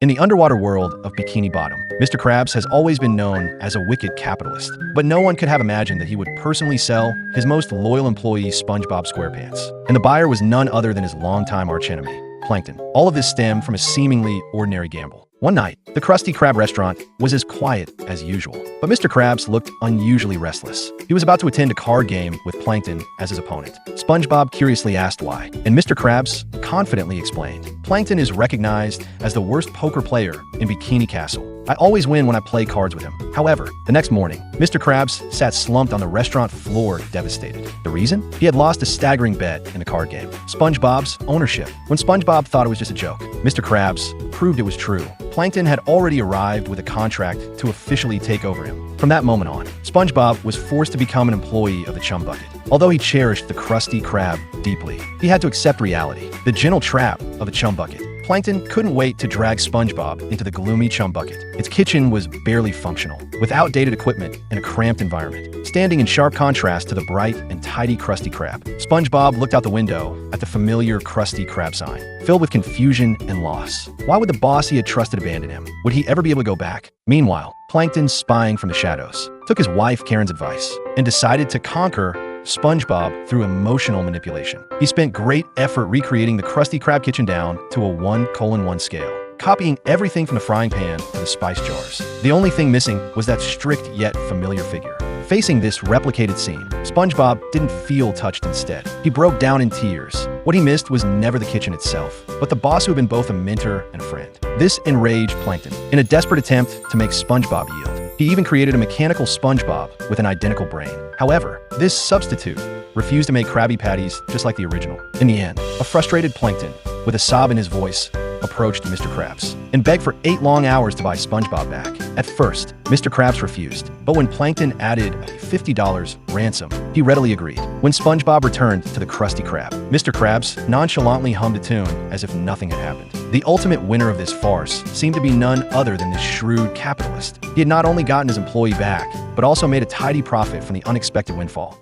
In the underwater world of Bikini Bottom, Mr. Krabs has always been known as a wicked capitalist, but no one could have imagined that he would personally sell his most loyal employee, SpongeBob SquarePants. And the buyer was none other than his longtime archenemy, Plankton. All of this stemmed from a seemingly ordinary gamble. One night, the Krusty Krab restaurant was as quiet as usual, but Mr. Krabs looked unusually restless. He was about to attend a card game with Plankton as his opponent. SpongeBob curiously asked why, and Mr. Krabs confidently explained. Plankton is recognized as the worst poker player in Bikini Castle. I always win when I play cards with him. However, the next morning, Mr. Krabs sat slumped on the restaurant floor, devastated. The reason? He had lost a staggering bet in a card game. SpongeBob's ownership. When SpongeBob thought it was just a joke, Mr. Krabs proved it was true. Plankton had already arrived with a contract to officially take over him. From that moment on, SpongeBob was forced to become an employee of the Chum Bucket. Although he cherished the Krusty Krab deeply, he had to accept reality, the gentle trap of the Chum Bucket. Plankton couldn't wait to drag SpongeBob into the gloomy Chum Bucket. Its kitchen was barely functional, with outdated equipment and a cramped environment, standing in sharp contrast to the bright and tidy Krusty Krab. SpongeBob looked out the window at the familiar Krusty Krab sign, filled with confusion and loss. Why would the boss he had trusted abandon him? Would he ever be able to go back? Meanwhile, Plankton, spying from the shadows, took his wife Karen's advice and decided to conquer SpongeBob through emotional manipulation. He spent great effort recreating the Krusty Krab kitchen down to a 1:1 scale, copying everything from the frying pan to the spice jars. The only thing missing was that strict yet familiar figure. Facing this replicated scene, SpongeBob didn't feel touched. Instead, he broke down in tears. What he missed was never the kitchen itself, but the boss who had been both a mentor and a friend. This enraged Plankton. In a desperate attempt to make SpongeBob yield, he even created a mechanical SpongeBob with an identical brain. However, this substitute refused to make Krabby Patties just like the original. In the end, a frustrated Plankton, with a sob in his voice, approached Mr. Krabs and begged for 8 long hours to buy SpongeBob back. At first, Mr. Krabs refused, but when Plankton added a $50 ransom, he readily agreed. When SpongeBob returned to the Krusty Krab, Mr. Krabs nonchalantly hummed a tune as if nothing had happened. The ultimate winner of this farce seemed to be none other than this shrewd capitalist. He had not only gotten his employee back, but also made a tidy profit from the unexpected windfall.